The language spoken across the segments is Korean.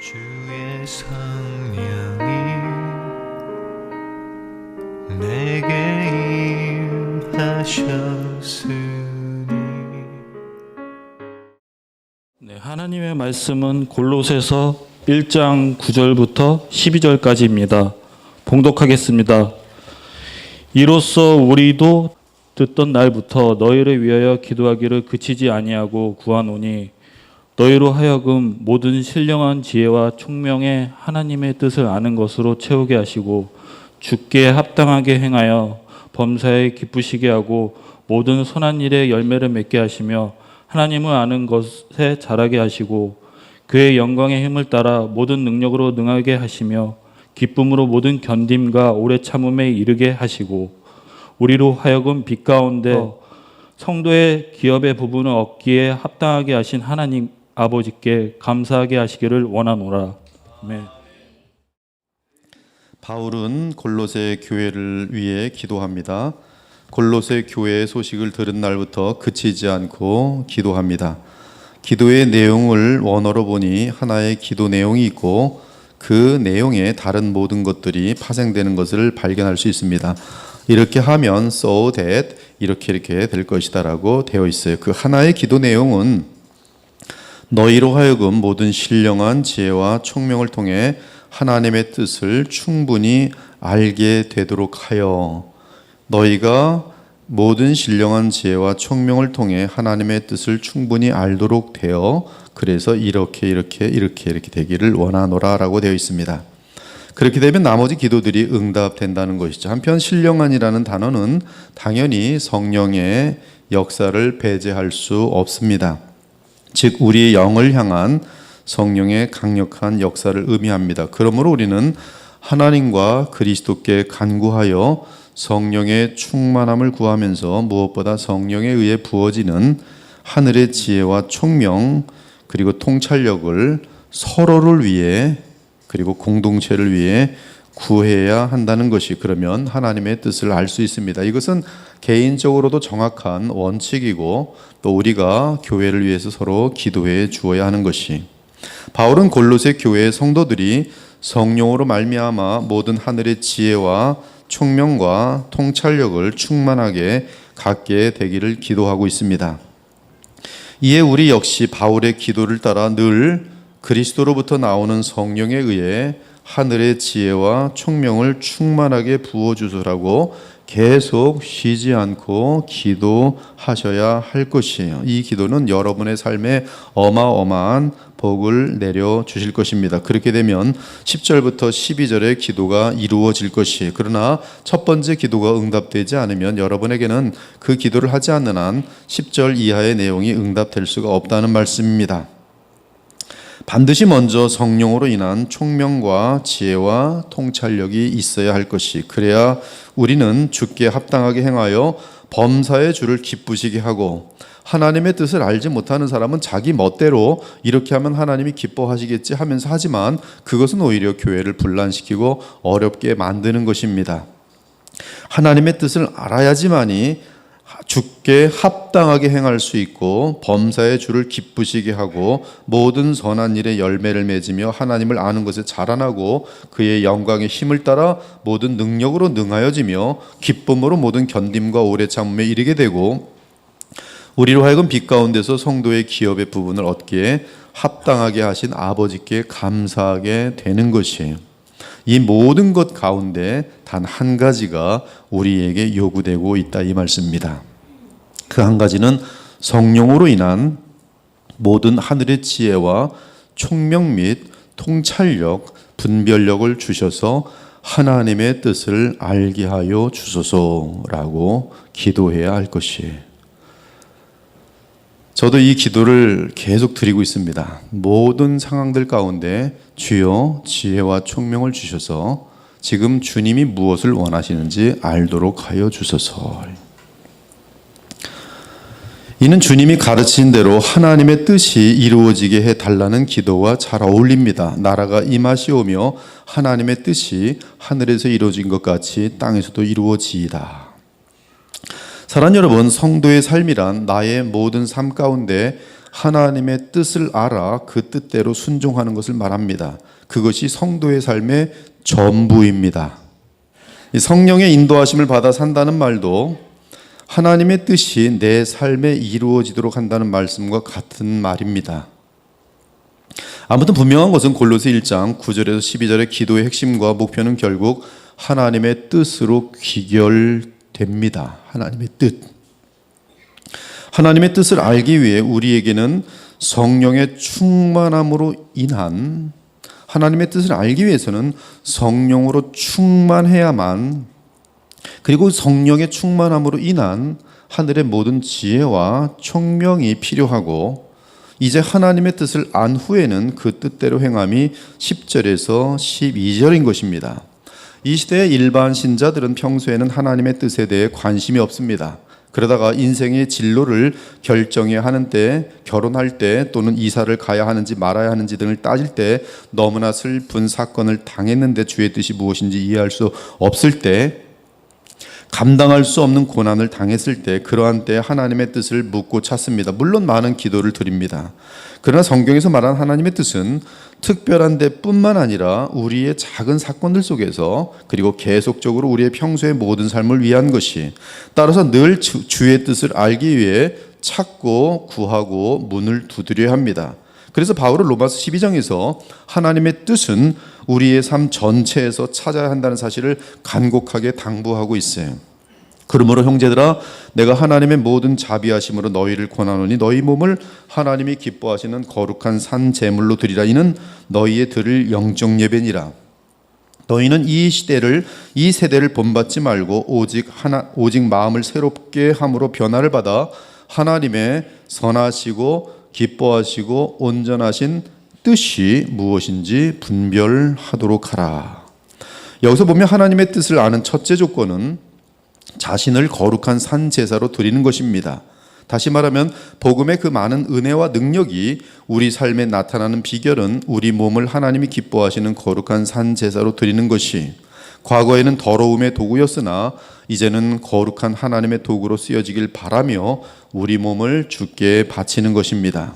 주의 성령이 내게 임하셨으니. 네, 하나님의 말씀은 골로새서 1장 9절부터 12절까지입니다. 봉독하겠습니다. 이로써 우리도 듣던 날부터 너희를 위하여 기도하기를 그치지 아니하고 구하노니 너희로 하여금 모든 신령한 지혜와 총명의 하나님의 뜻을 아는 것으로 채우게 하시고 주께 합당하게 행하여 범사에 기쁘시게 하고 모든 선한 일에 열매를 맺게 하시며 하나님을 아는 것에 자라게 하시고 그의 영광의 힘을 따라 모든 능력으로 능하게 하시며 기쁨으로 모든 견딤과 오래 참음에 이르게 하시고 우리로 하여금 빛 가운데 성도의 기업의 부분을 얻기에 합당하게 하신 하나님 아버지께 감사하게 하시기를 원하노라. 아멘. 바울은 골로새 교회를 위해 기도합니다. 골로새 교회의 소식을 들은 날부터 그치지 않고 기도합니다. 기도의 내용을 원어로 보니 하나의 기도 내용이 있고 그 내용에 다른 모든 것들이 파생되는 것을 발견할 수 있습니다. 이렇게 하면 so that 이렇게 될 것이다 라고 되어 있어요. 그 하나의 기도 내용은 너희로 하여금 모든 신령한 지혜와 총명을 통해 하나님의 뜻을 충분히 알게 되도록 하여, 너희가 모든 신령한 지혜와 총명을 통해 하나님의 뜻을 충분히 알도록 되어 그래서 이렇게 되기를 원하노라 라고 되어 있습니다. 그렇게 되면 나머지 기도들이 응답된다는 것이죠. 한편 신령한이라는 단어는 당연히 성령의 역사를 배제할 수 없습니다. 즉 우리의 영을 향한 성령의 강력한 역사를 의미합니다. 그러므로 우리는 하나님과 그리스도께 간구하여 성령의 충만함을 구하면서 무엇보다 성령에 의해 부어지는 하늘의 지혜와 총명 그리고 통찰력을 서로를 위해 그리고 공동체를 위해 구해야 한다는 것이, 그러면 하나님의 뜻을 알 수 있습니다. 이것은 개인적으로도 정확한 원칙이고 또 우리가 교회를 위해서 서로 기도해 주어야 하는 것이, 바울은 골로새 교회의 성도들이 성령으로 말미암아 모든 하늘의 지혜와 총명과 통찰력을 충만하게 갖게 되기를 기도하고 있습니다. 이에 우리 역시 바울의 기도를 따라 늘 그리스도로부터 나오는 성령에 의해 하늘의 지혜와 총명을 충만하게 부어주소라고 계속 쉬지 않고 기도하셔야 할 것이에요. 이 기도는 여러분의 삶에 어마어마한 복을 내려주실 것입니다. 그렇게 되면 10절부터 12절의 기도가 이루어질 것이에요. 그러나 첫 번째 기도가 응답되지 않으면 여러분에게는 그 기도를 하지 않는 한 10절 이하의 내용이 응답될 수가 없다는 말씀입니다. 반드시 먼저 성령으로 인한 총명과 지혜와 통찰력이 있어야 할 것이, 그래야 우리는 주께 합당하게 행하여 범사의 주를 기쁘시게 하고, 하나님의 뜻을 알지 못하는 사람은 자기 멋대로 이렇게 하면 하나님이 기뻐하시겠지 하면서 하지만 그것은 오히려 교회를 분란시키고 어렵게 만드는 것입니다. 하나님의 뜻을 알아야지만이 주께 합당하게 행할 수 있고 범사의 주를 기쁘시게 하고 모든 선한 일에 열매를 맺으며 하나님을 아는 것에 자라나고 그의 영광의 힘을 따라 모든 능력으로 능하여지며 기쁨으로 모든 견딤과 오래 참음에 이르게 되고 우리로 하여금 빛 가운데서 성도의 기업의 부분을 얻기에 합당하게 하신 아버지께 감사하게 되는 것이에요. 이 모든 것 가운데 단 한 가지가 우리에게 요구되고 있다 이 말씀입니다. 그 한 가지는 성령으로 인한 모든 하늘의 지혜와 총명 및 통찰력, 분별력을 주셔서 하나님의 뜻을 알게 하여 주소서라고 기도해야 할 것이에요. 저도 이 기도를 계속 드리고 있습니다. 모든 상황들 가운데 주여 지혜와 총명을 주셔서 지금 주님이 무엇을 원하시는지 알도록 하여 주소서. 이는 주님이 가르친 대로 하나님의 뜻이 이루어지게 해달라는 기도와 잘 어울립니다. 나라가 임하시오며 하나님의 뜻이 하늘에서 이루어진 것 같이 땅에서도 이루어지이다. 사랑하는 여러분, 성도의 삶이란 나의 모든 삶 가운데 하나님의 뜻을 알아 그 뜻대로 순종하는 것을 말합니다. 그것이 성도의 삶의 전부입니다. 이 성령의 인도하심을 받아 산다는 말도 하나님의 뜻이 내 삶에 이루어지도록 한다는 말씀과 같은 말입니다. 아무튼 분명한 것은 골로새 1장 9절에서 12절의 기도의 핵심과 목표는 결국 하나님의 뜻으로 귀결됩니다. 하나님의 뜻. 하나님의 뜻을 알기 위해 우리에게는 성령의 충만함으로 인한 하나님의 뜻을 알기 위해서는 성령으로 충만해야만, 그리고 성령의 충만함으로 인한 하늘의 모든 지혜와 총명이 필요하고, 이제 하나님의 뜻을 안 후에는 그 뜻대로 행함이 10절에서 12절인 것입니다. 이 시대의 일반 신자들은 평소에는 하나님의 뜻에 대해 관심이 없습니다. 그러다가 인생의 진로를 결정해야 하는 때, 결혼할 때, 또는 이사를 가야 하는지 말아야 하는지 등을 따질 때, 너무나 슬픈 사건을 당했는데 주의 뜻이 무엇인지 이해할 수 없을 때, 감당할 수 없는 고난을 당했을 때, 그러한 때 하나님의 뜻을 묻고 찾습니다. 물론 많은 기도를 드립니다. 그러나 성경에서 말한 하나님의 뜻은 특별한 데뿐만 아니라 우리의 작은 사건들 속에서, 그리고 계속적으로 우리의 평소의 모든 삶을 위한 것이, 따라서 늘 주의 뜻을 알기 위해 찾고 구하고 문을 두드려야 합니다. 그래서 바울은 로마서 12장에서 하나님의 뜻은 우리의 삶 전체에서 찾아야 한다는 사실을 간곡하게 당부하고 있어요. 그러므로 형제들아, 내가 하나님의 모든 자비하심으로 너희를 권하노니 너희 몸을 하나님이 기뻐하시는 거룩한 산 제물로 드리라. 이는 너희의 드릴 영적 예배니라. 너희는 이 세대를 본받지 말고 오직 마음을 새롭게 함으로 변화를 받아 하나님의 선하시고 기뻐하시고 온전하신 뜻이 무엇인지 분별하도록 하라. 여기서 보면 하나님의 뜻을 아는 첫째 조건은 자신을 거룩한 산 제사로 드리는 것입니다. 다시 말하면 복음의 그 많은 은혜와 능력이 우리 삶에 나타나는 비결은 우리 몸을 하나님이 기뻐하시는 거룩한 산 제사로 드리는 것이, 과거에는 더러움의 도구였으나 이제는 거룩한 하나님의 도구로 쓰여지길 바라며 우리 몸을 주께 바치는 것입니다.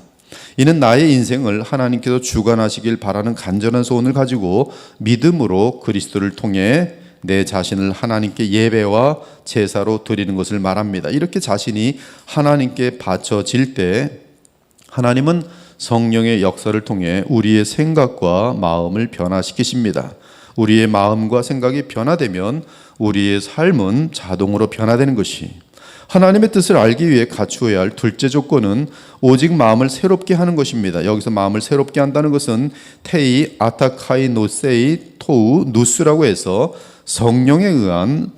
이는 나의 인생을 하나님께서 주관하시길 바라는 간절한 소원을 가지고 믿음으로 그리스도를 통해 내 자신을 하나님께 예배와 제사로 드리는 것을 말합니다. 이렇게 자신이 하나님께 바쳐질 때 하나님은 성령의 역사를 통해 우리의 생각과 마음을 변화시키십니다. 우리의 마음과 생각이 변화되면 우리의 삶은 자동으로 변화되는 것이, 하나님의 뜻을 알기 위해 갖추어야 할 둘째 조건은 오직 마음을 새롭게 하는 것입니다. 여기서 마음을 새롭게 한다는 것은 테이 아타카이 노세이 토우 누스라고 해서 성령에 의한,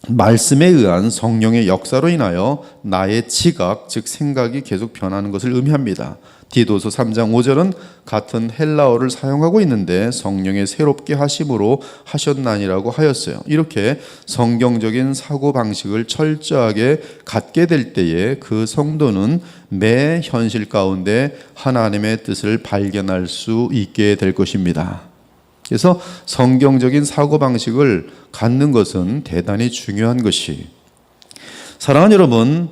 말씀에 의한 성령의 역사로 인하여 나의 지각, 즉 생각이 계속 변하는 것을 의미합니다. 디도서 3장 5절은 같은 헬라어를 사용하고 있는데 성령의 새롭게 하심으로 하셨나니라고 하였어요. 이렇게 성경적인 사고방식을 철저하게 갖게 될 때에 그 성도는 매 현실 가운데 하나님의 뜻을 발견할 수 있게 될 것입니다. 그래서 성경적인 사고방식을 갖는 것은 대단히 중요한 것이, 사랑하는 여러분,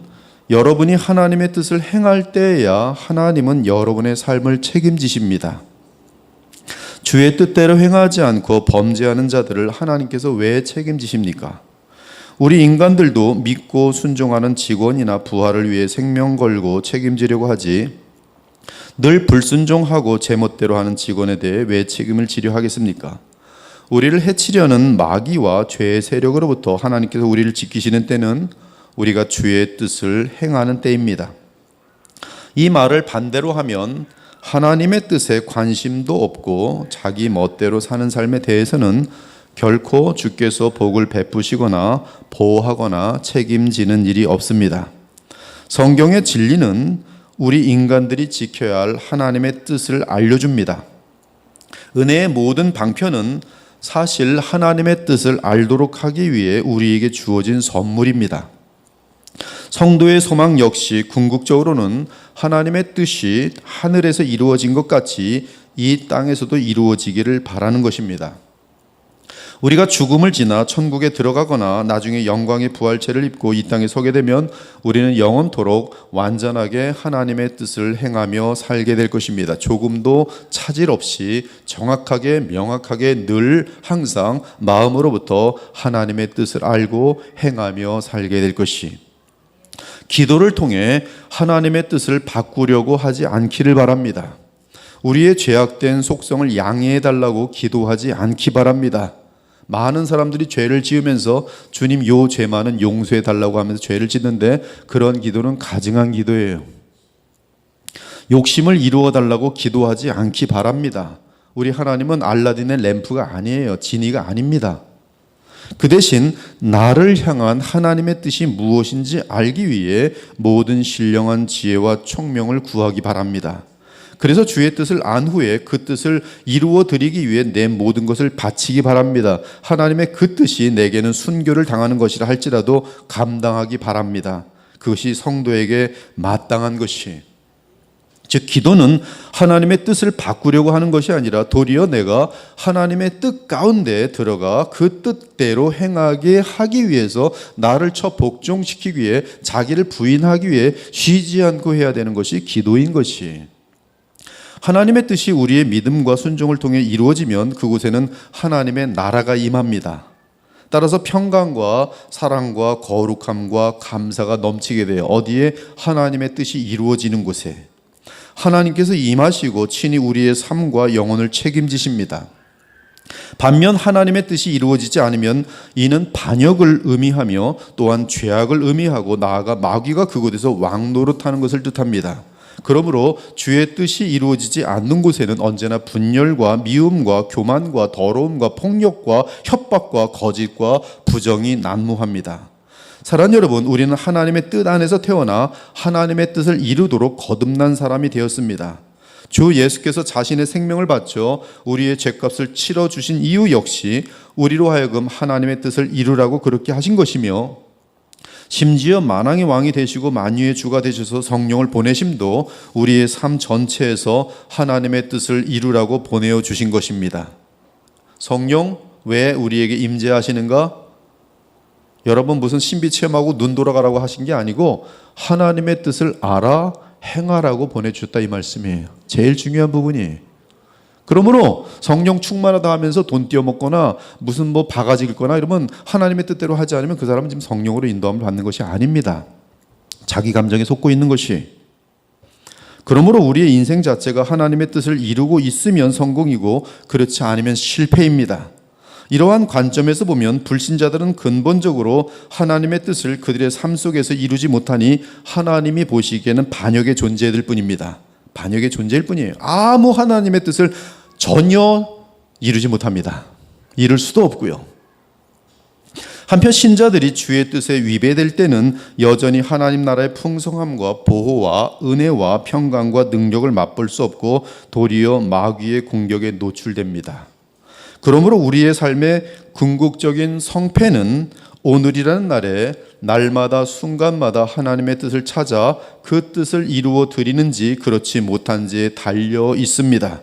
여러분이 하나님의 뜻을 행할 때에야 하나님은 여러분의 삶을 책임지십니다. 주의 뜻대로 행하지 않고 범죄하는 자들을 하나님께서 왜 책임지십니까? 우리 인간들도 믿고 순종하는 직원이나 부하를 위해 생명 걸고 책임지려고 하지, 늘 불순종하고 제멋대로 하는 직원에 대해 왜 책임을 지려 하겠습니까? 우리를 해치려는 마귀와 죄의 세력으로부터 하나님께서 우리를 지키시는 때는 우리가 주의 뜻을 행하는 때입니다. 이 말을 반대로 하면 하나님의 뜻에 관심도 없고 자기 멋대로 사는 삶에 대해서는 결코 주께서 복을 베푸시거나 보호하거나 책임지는 일이 없습니다. 성경의 진리는 우리 인간들이 지켜야 할 하나님의 뜻을 알려줍니다. 은혜의 모든 방편은 사실 하나님의 뜻을 알도록 하기 위해 우리에게 주어진 선물입니다. 성도의 소망 역시 궁극적으로는 하나님의 뜻이 하늘에서 이루어진 것 같이 이 땅에서도 이루어지기를 바라는 것입니다. 우리가 죽음을 지나 천국에 들어가거나 나중에 영광의 부활체를 입고 이 땅에 서게 되면 우리는 영원토록 완전하게 하나님의 뜻을 행하며 살게 될 것입니다. 조금도 차질 없이 정확하게 명확하게 늘 항상 마음으로부터 하나님의 뜻을 알고 행하며 살게 될 것이, 기도를 통해 하나님의 뜻을 바꾸려고 하지 않기를 바랍니다. 우리의 죄악된 속성을 양해해 달라고 기도하지 않기 바랍니다. 많은 사람들이 죄를 지으면서 주님 요 죄만은 용서해 달라고 하면서 죄를 짓는데, 그런 기도는 가증한 기도예요. 욕심을 이루어 달라고 기도하지 않기 바랍니다. 우리 하나님은 알라딘의 램프가 아니에요. 지니가 아닙니다. 그 대신 나를 향한 하나님의 뜻이 무엇인지 알기 위해 모든 신령한 지혜와 총명을 구하기 바랍니다. 그래서 주의 뜻을 안 후에 그 뜻을 이루어 드리기 위해 내 모든 것을 바치기 바랍니다. 하나님의 그 뜻이 내게는 순교를 당하는 것이라 할지라도 감당하기 바랍니다. 그것이 성도에게 마땅한 것이, 즉 기도는 하나님의 뜻을 바꾸려고 하는 것이 아니라 도리어 내가 하나님의 뜻 가운데 들어가 그 뜻대로 행하게 하기 위해서 나를 복종시키기 위해 자기를 부인하기 위해 쉬지 않고 해야 되는 것이 기도인 것이, 하나님의 뜻이 우리의 믿음과 순종을 통해 이루어지면 그곳에는 하나님의 나라가 임합니다. 따라서 평강과 사랑과 거룩함과 감사가 넘치게 돼요. 어디에? 하나님의 뜻이 이루어지는 곳에. 하나님께서 임하시고 친히 우리의 삶과 영혼을 책임지십니다. 반면 하나님의 뜻이 이루어지지 않으면 이는 반역을 의미하며 또한 죄악을 의미하고 나아가 마귀가 그곳에서 왕노릇하는 것을 뜻합니다. 그러므로 주의 뜻이 이루어지지 않는 곳에는 언제나 분열과 미움과 교만과 더러움과 폭력과 협박과 거짓과 부정이 난무합니다. 사랑하는 여러분, 우리는 하나님의 뜻 안에서 태어나 하나님의 뜻을 이루도록 거듭난 사람이 되었습니다. 주 예수께서 자신의 생명을 바쳐 우리의 죄값을 치러주신 이유 역시 우리로 하여금 하나님의 뜻을 이루라고 그렇게 하신 것이며, 심지어 만왕의 왕이 되시고 만유의 주가 되셔서 성령을 보내심도 우리의 삶 전체에서 하나님의 뜻을 이루라고 보내어 주신 것입니다. 성령 왜 우리에게 임재하시는가? 여러분 무슨 신비 체험하고 눈 돌아가라고 하신 게 아니고 하나님의 뜻을 알아 행하라고 보내주셨다, 이 말씀이에요. 제일 중요한 부분이. 그러므로 성령 충만하다 하면서 돈 띄어먹거나 무슨 바가지 긁거나 이러면 하나님의 뜻대로 하지 않으면 그 사람은 지금 성령으로 인도함을 받는 것이 아닙니다. 자기 감정에 속고 있는 것이. 그러므로 우리의 인생 자체가 하나님의 뜻을 이루고 있으면 성공이고 그렇지 않으면 실패입니다. 이러한 관점에서 보면 불신자들은 근본적으로 하나님의 뜻을 그들의 삶 속에서 이루지 못하니 하나님이 보시기에는 반역의 존재일 뿐입니다. 반역의 존재일 뿐이에요. 아무 하나님의 뜻을 전혀 이루지 못합니다. 이룰 수도 없고요. 한편 신자들이 주의 뜻에 위배될 때는 여전히 하나님 나라의 풍성함과 보호와 은혜와 평강과 능력을 맛볼 수 없고 도리어 마귀의 공격에 노출됩니다. 그러므로 우리의 삶의 궁극적인 성패는 오늘이라는 날에 날마다 순간마다 하나님의 뜻을 찾아 그 뜻을 이루어 드리는지 그렇지 못한지에 달려 있습니다.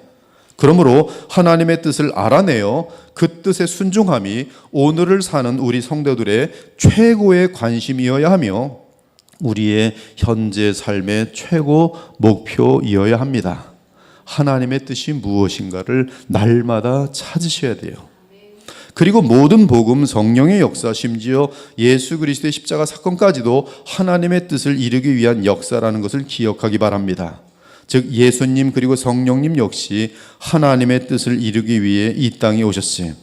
그러므로 하나님의 뜻을 알아내어 그 뜻에 순종함이 오늘을 사는 우리 성도들의 최고의 관심이어야 하며 우리의 현재 삶의 최고 목표이어야 합니다. 하나님의 뜻이 무엇인가를 날마다 찾으셔야 돼요. 그리고 모든 복음, 성령의 역사, 심지어 예수 그리스도의 십자가 사건까지도 하나님의 뜻을 이루기 위한 역사라는 것을 기억하기 바랍니다. 즉 예수님 그리고 성령님 역시 하나님의 뜻을 이루기 위해 이 땅에 오셨어요.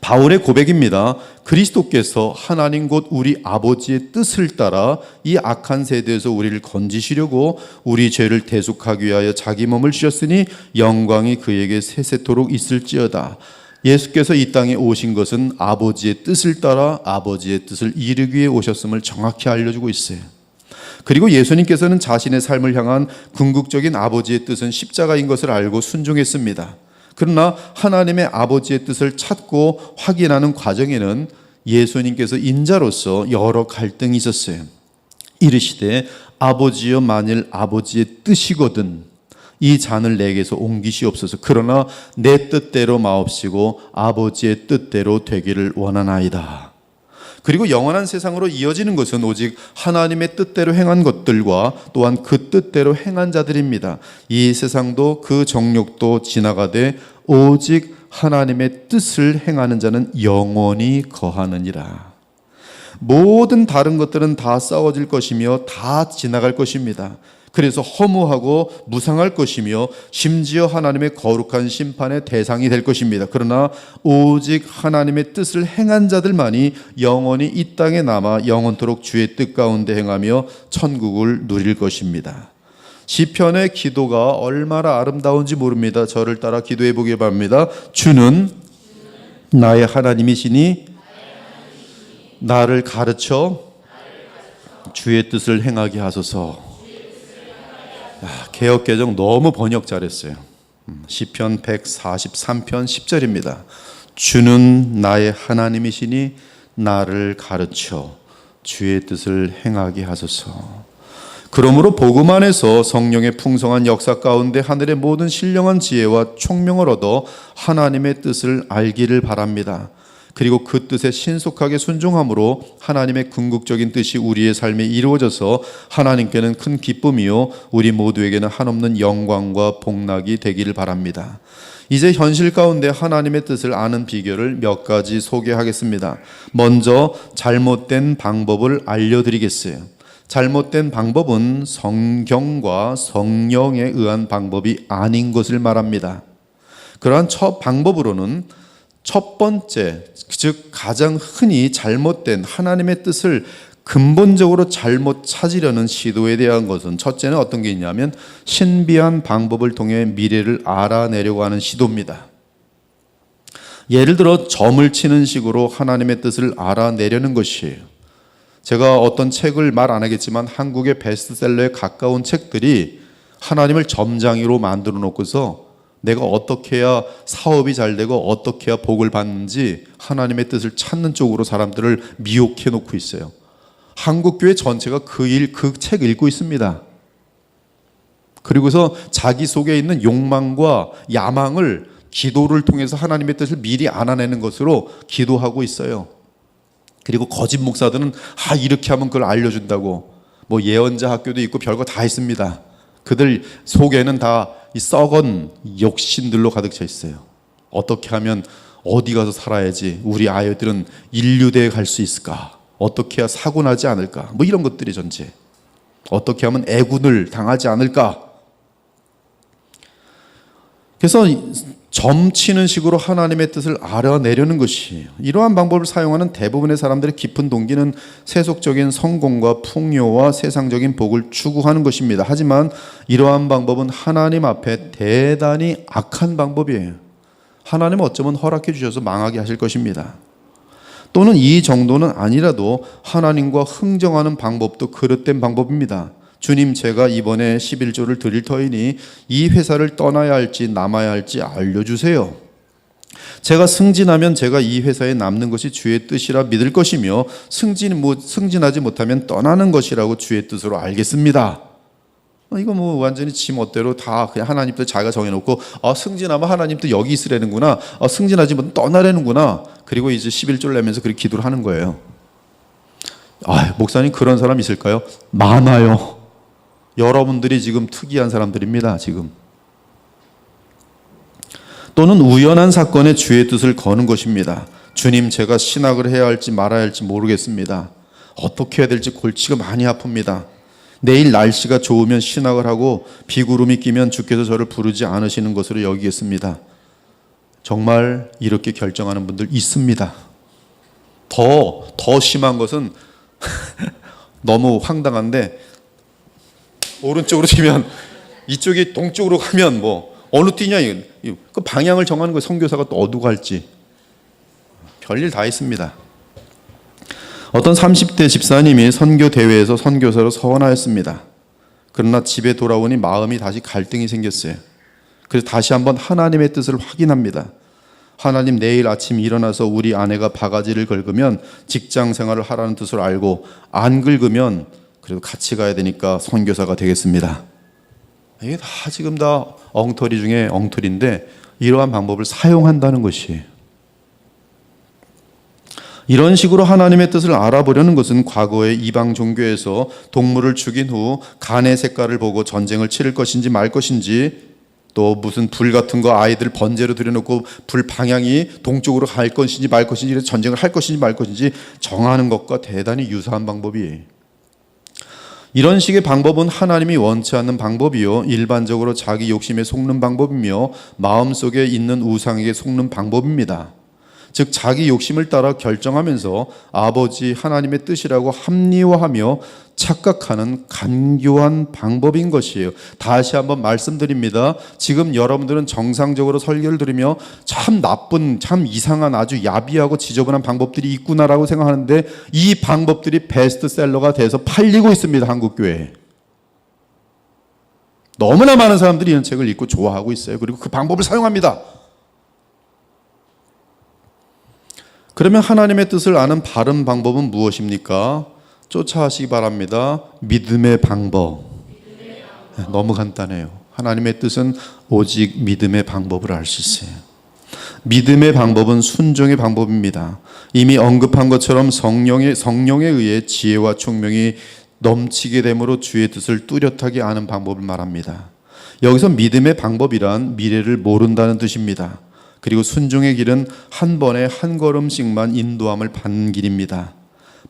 바울의 고백입니다. 그리스도께서 하나님 곧 우리 아버지의 뜻을 따라 이 악한 세대에서 우리를 건지시려고 우리 죄를 대속하기 위하여 자기 몸을 주셨으니 영광이 그에게 세세토록 있을지어다. 예수께서 이 땅에 오신 것은 아버지의 뜻을 따라 아버지의 뜻을 이루기 위해 오셨음을 정확히 알려주고 있어요. 그리고 예수님께서는 자신의 삶을 향한 궁극적인 아버지의 뜻은 십자가인 것을 알고 순종했습니다. 그러나 하나님의 아버지의 뜻을 찾고 확인하는 과정에는 예수님께서 인자로서 여러 갈등이 있었어요. 이르시되 아버지여 만일 아버지의 뜻이거든 이 잔을 내게서 옮기시옵소서. 그러나 내 뜻대로 마옵시고 아버지의 뜻대로 되기를 원하나이다. 그리고 영원한 세상으로 이어지는 것은 오직 하나님의 뜻대로 행한 것들과 또한 그 뜻대로 행한 자들입니다. 이 세상도 그 정욕도 지나가되 오직 하나님의 뜻을 행하는 자는 영원히 거하느니라. 모든 다른 것들은 다 썩어질 것이며 다 지나갈 것입니다. 그래서 허무하고 무상할 것이며 심지어 하나님의 거룩한 심판의 대상이 될 것입니다. 그러나 오직 하나님의 뜻을 행한 자들만이 영원히 이 땅에 남아 영원토록 주의 뜻 가운데 행하며 천국을 누릴 것입니다. 시편의 기도가 얼마나 아름다운지 모릅니다. 저를 따라 기도해 보길 바랍니다. 주는 나의 하나님이시니 나를 가르쳐 주의 뜻을 행하게 하소서. 개역개정 너무 번역 잘했어요. 시편 143편 10절입니다. 주는 나의 하나님이시니 나를 가르쳐 주의 뜻을 행하게 하소서. 그러므로 복음 안에서 성령의 풍성한 역사 가운데 하늘의 모든 신령한 지혜와 총명을 얻어 하나님의 뜻을 알기를 바랍니다. 그리고 그 뜻에 신속하게 순종함으로 하나님의 궁극적인 뜻이 우리의 삶에 이루어져서 하나님께는 큰 기쁨이요 우리 모두에게는 한없는 영광과 복락이 되기를 바랍니다. 이제 현실 가운데 하나님의 뜻을 아는 비결을 몇 가지 소개하겠습니다. 먼저 잘못된 방법을 알려드리겠어요. 잘못된 방법은 성경과 성령에 의한 방법이 아닌 것을 말합니다. 그러한 첫 방법으로는 첫 번째, 즉 가장 흔히 잘못된 하나님의 뜻을 근본적으로 잘못 찾으려는 시도에 대한 것은, 첫째는 어떤 게 있냐면 신비한 방법을 통해 미래를 알아내려고 하는 시도입니다. 예를 들어 점을 치는 식으로 하나님의 뜻을 알아내려는 것이에요. 제가 어떤 책을 말 안 하겠지만 한국의 베스트셀러에 가까운 책들이 하나님을 점장이로 만들어 놓고서 내가 어떻게 해야 사업이 잘 되고 어떻게 해야 복을 받는지 하나님의 뜻을 찾는 쪽으로 사람들을 미혹해 놓고 있어요. 한국교회 전체가 그 책 읽고 있습니다. 그리고서 자기 속에 있는 욕망과 야망을 기도를 통해서 하나님의 뜻을 미리 알아내는 것으로 기도하고 있어요. 그리고 거짓 목사들은 이렇게 하면 그걸 알려준다고 뭐 예언자 학교도 있고 별거 다 있습니다. 그들 속에는 다 이 썩은 욕심들로 가득 차 있어요. 어떻게 하면 어디 가서 살아야지 우리 아이들은 인류대에 갈 수 있을까? 어떻게 해야 사고 나지 않을까? 뭐 이런 것들이 전체. 어떻게 하면 애군을 당하지 않을까? 그래서 점치는 식으로 하나님의 뜻을 알아내려는 것이에요. 이러한 방법을 사용하는 대부분의 사람들의 깊은 동기는 세속적인 성공과 풍요와 세상적인 복을 추구하는 것입니다. 하지만 이러한 방법은 하나님 앞에 대단히 악한 방법이에요. 하나님은 어쩌면 허락해 주셔서 망하게 하실 것입니다. 또는 이 정도는 아니라도 하나님과 흥정하는 방법도 그릇된 방법입니다. 주님, 제가 이번에 11조를 드릴 터이니 이 회사를 떠나야 할지 남아야 할지 알려주세요. 제가 승진하면 제가 이 회사에 남는 것이 주의 뜻이라 믿을 것이며 승진하지 못하면 떠나는 것이라고 주의 뜻으로 알겠습니다. 이거 뭐 완전히 지 멋대로 다 그냥 하나님 뜻 자기가 정해놓고 승진하면 하나님 뜻 여기 있으라는구나, 승진하지 못하면 떠나라는구나. 그리고 이제 11조를 내면서 그렇게 기도를 하는 거예요. 목사님 그런 사람 있을까요? 많아요. 여러분들이 지금 특이한 사람들입니다. 지금. 또는 우연한 사건에 주의 뜻을 거는 것입니다. 주님, 제가 신학을 해야 할지 말아야 할지 모르겠습니다. 어떻게 해야 될지 골치가 많이 아픕니다. 내일 날씨가 좋으면 신학을 하고 비구름이 끼면 주께서 저를 부르지 않으시는 것으로 여기겠습니다. 정말 이렇게 결정하는 분들 있습니다. 더 심한 것은 너무 황당한데, 오른쪽으로 치면 이쪽이 동쪽으로 가면 뭐 어느 띠냐, 그 방향을 정하는 거예요. 선교사가 또 어디로 갈지. 별일 다 있습니다. 어떤 30대 집사님이 선교 대회에서 선교사로 서원하였습니다. 그러나 집에 돌아오니 마음이 다시 갈등이 생겼어요. 그래서 다시 한번 하나님의 뜻을 확인합니다. 하나님, 내일 아침 일어나서 우리 아내가 바가지를 긁으면 직장 생활을 하라는 뜻을 알고 안 긁으면 그래도 같이 가야 되니까 선교사가 되겠습니다. 이게 다 지금 다 엉터리 중에 엉터리인데 이러한 방법을 사용한다는 것이에요. 이런 식으로 하나님의 뜻을 알아보려는 것은 과거의 이방 종교에서 동물을 죽인 후 간의 색깔을 보고 전쟁을 치를 것인지 말 것인지, 또 무슨 불 같은 거 아이들 번제로 들여놓고 불 방향이 동쪽으로 갈 것인지 말 것인지, 이래서 전쟁을 할 것인지 말 것인지 정하는 것과 대단히 유사한 방법이에요. 이런 식의 방법은 하나님이 원치 않는 방법이요, 일반적으로 자기 욕심에 속는 방법이며 마음속에 있는 우상에게 속는 방법입니다. 즉 자기 욕심을 따라 결정하면서 아버지 하나님의 뜻이라고 합리화하며 착각하는 간교한 방법인 것이에요. 다시 한번 말씀드립니다. 지금 여러분들은 정상적으로 설교를 들으며 참 나쁜, 참 이상한, 아주 야비하고 지저분한 방법들이 있구나라고 생각하는데, 이 방법들이 베스트셀러가 돼서 팔리고 있습니다. 한국교회에. 너무나 많은 사람들이 이런 책을 읽고 좋아하고 있어요. 그리고 그 방법을 사용합니다. 그러면 하나님의 뜻을 아는 바른 방법은 무엇입니까? 쫓아하시기 바랍니다. 믿음의 방법. 너무 간단해요. 하나님의 뜻은 오직 믿음의 방법을 알 수 있어요. 믿음의 방법은 순종의 방법입니다. 이미 언급한 것처럼 성령에 의해 지혜와 총명이 넘치게 됨으로 주의 뜻을 뚜렷하게 아는 방법을 말합니다. 여기서 믿음의 방법이란 미래를 모른다는 뜻입니다. 그리고 순종의 길은 한 번에 한 걸음씩만 인도함을 받는 길입니다.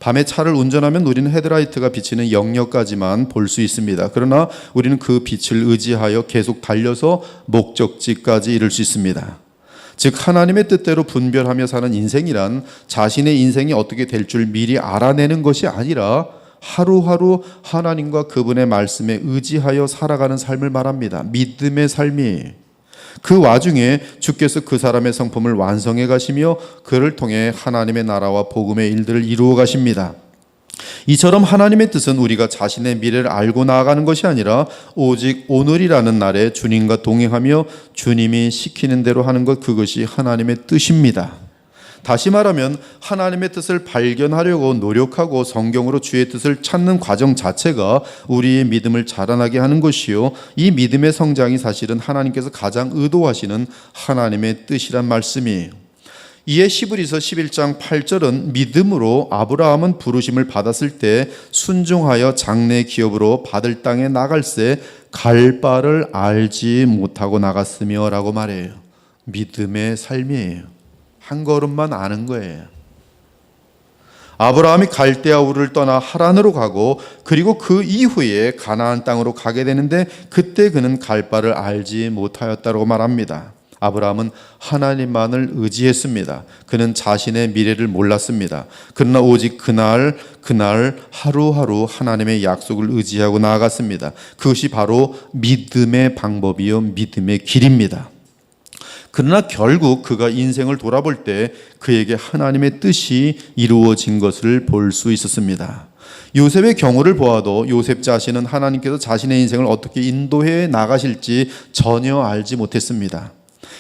밤에 차를 운전하면 우리는 헤드라이트가 비치는 영역까지만 볼 수 있습니다. 그러나 우리는 그 빛을 의지하여 계속 달려서 목적지까지 이룰 수 있습니다. 즉 하나님의 뜻대로 분별하며 사는 인생이란 자신의 인생이 어떻게 될 줄 미리 알아내는 것이 아니라 하루하루 하나님과 그분의 말씀에 의지하여 살아가는 삶을 말합니다. 믿음의 삶이에요. 그 와중에 주께서 그 사람의 성품을 완성해 가시며 그를 통해 하나님의 나라와 복음의 일들을 이루어 가십니다. 이처럼 하나님의 뜻은 우리가 자신의 미래를 알고 나아가는 것이 아니라 오직 오늘이라는 날에 주님과 동행하며 주님이 시키는 대로 하는 것, 그것이 하나님의 뜻입니다. 다시 말하면 하나님의 뜻을 발견하려고 노력하고 성경으로 주의 뜻을 찾는 과정 자체가 우리의 믿음을 자라나게 하는 것이요, 이 믿음의 성장이 사실은 하나님께서 가장 의도하시는 하나님의 뜻이란 말씀이에요. 이에 히브리서 11장 8절은 믿음으로 아브라함은 부르심을 받았을 때 순종하여 장래 기업으로 받을 땅에 나갈새 갈 바를 알지 못하고 나갔으며 라고 말해요. 믿음의 삶이에요. 한 걸음만 아는 거예요. 아브라함이 갈대아 우르를 떠나 하란으로 가고 그리고 그 이후에 가나안 땅으로 가게 되는데 그때 그는 갈 바를 알지 못하였다고 말합니다. 아브라함은 하나님만을 의지했습니다. 그는 자신의 미래를 몰랐습니다. 그러나 오직 그날 하루하루 하나님의 약속을 의지하고 나아갔습니다. 그것이 바로 믿음의 방법이요 믿음의 길입니다. 그러나 결국 그가 인생을 돌아볼 때 그에게 하나님의 뜻이 이루어진 것을 볼 수 있었습니다. 요셉의 경우를 보아도 요셉 자신은 하나님께서 자신의 인생을 어떻게 인도해 나가실지 전혀 알지 못했습니다.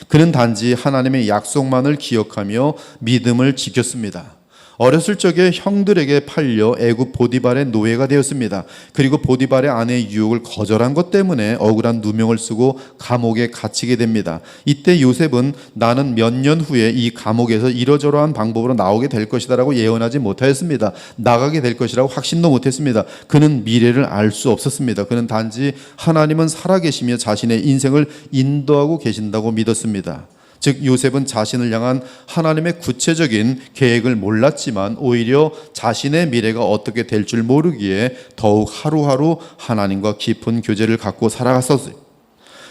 그는 단지 하나님의 약속만을 기억하며 믿음을 지켰습니다. 어렸을 적에 형들에게 팔려 애굽 보디발의 노예가 되었습니다. 그리고 보디발의 아내의 유혹을 거절한 것 때문에 억울한 누명을 쓰고 감옥에 갇히게 됩니다. 이때 요셉은 나는 몇 년 후에 이 감옥에서 이러저러한 방법으로 나오게 될 것이다라고 예언하지 못하였습니다. 나가게 될 것이라고 확신도 못했습니다. 그는 미래를 알 수 없었습니다. 그는 단지 하나님은 살아계시며 자신의 인생을 인도하고 계신다고 믿었습니다. 즉 요셉은 자신을 향한 하나님의 구체적인 계획을 몰랐지만 오히려 자신의 미래가 어떻게 될 줄 모르기에 더욱 하루하루 하나님과 깊은 교제를 갖고 살아갔었어요.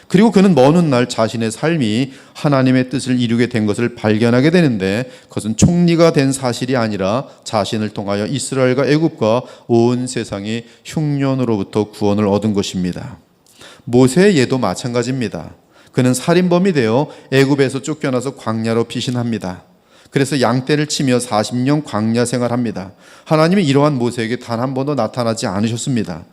그리고 그는 먼 훗날 자신의 삶이 하나님의 뜻을 이루게 된 것을 발견하게 되는데, 그것은 총리가 된 사실이 아니라 자신을 통하여 이스라엘과 애굽과 온 세상이 흉년으로부터 구원을 얻은 것입니다. 모세의 예도 마찬가지입니다. 그는 살인범이 되어 애굽에서 쫓겨나서 광야로 피신합니다. 그래서 양떼를 치며 40년 광야 생활합니다. 하나님이 이러한 모세에게 단 한 번도 나타나지 않으셨습니다.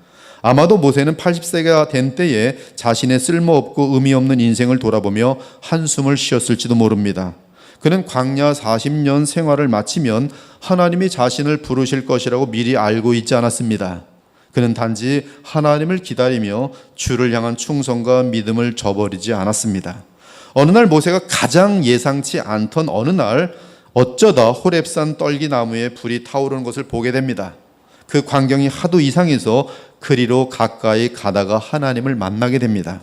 아마도 모세는 80세가 된 때에 자신의 쓸모없고 의미 없는 인생을 돌아보며 한숨을 쉬었을지도 모릅니다. 그는 광야 40년 생활을 마치면 하나님이 자신을 부르실 것이라고 미리 알고 있지 않았습니다. 그는 단지 하나님을 기다리며 주를 향한 충성과 믿음을 저버리지 않았습니다. 어느 날 모세가 가장 예상치 않던 어느 날 어쩌다 호렙산 떨기나무에 불이 타오르는 것을 보게 됩니다. 그 광경이 하도 이상해서 그리로 가까이 가다가 하나님을 만나게 됩니다.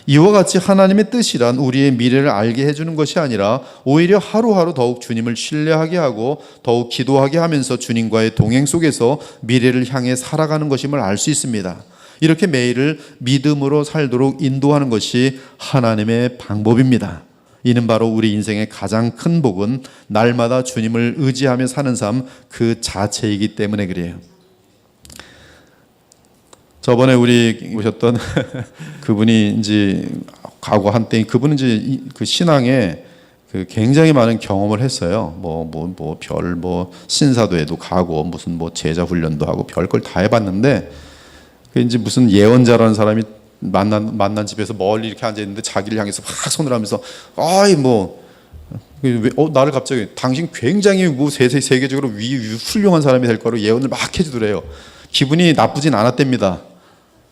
이와 같이 하나님의 뜻이란 우리의 미래를 알게 해주는 것이 아니라 오히려 하루하루 더욱 주님을 신뢰하게 하고 더욱 기도하게 하면서 주님과의 동행 속에서 미래를 향해 살아가는 것임을 알 수 있습니다. 이렇게 매일을 믿음으로 살도록 인도하는 것이 하나님의 방법입니다. 이는 바로 우리 인생의 가장 큰 복은 날마다 주님을 의지하며 사는 삶 그 자체이기 때문에 그래요. 저번에 우리 오셨던 그분이 이제 과거 한때 그분은 이제 그 신앙에 그 굉장히 많은 경험을 했어요. 신사도에도 가고 무슨 제자 훈련도 하고 별걸 다 해봤는데 그 이제 무슨 예언자라는 사람이 만난 집에서 멀리 이렇게 앉아 있는데 자기를 향해서 막 손을 하면서 나를 갑자기 당신 굉장히 세계적으로 훌륭한 사람이 될 거로 예언을 막 해주더래요. 기분이 나쁘진 않았답니다.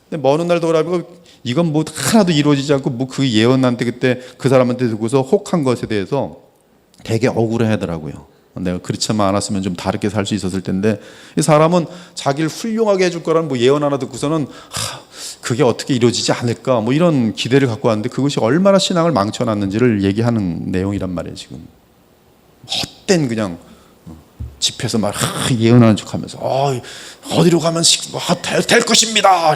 근데 먼 날 돌아보고 이건 하나도 이루어지지 않고 그 예언한테 그때 그 사람한테 듣고서 혹한 것에 대해서 되게 억울해하더라고요. 내가 그렇지만 않았으면 좀 다르게 살 수 있었을 텐데 이 사람은 자기를 훌륭하게 해줄 거라는 예언 하나 듣고서는 그게 어떻게 이루어지지 않을까 이런 기대를 갖고 왔는데 그것이 얼마나 신앙을 망쳐놨는지를 얘기하는 내용이란 말이에요. 지금 헛된 그냥 집에서 막 예언하는 척하면서 어디로 가면 될 것입니다.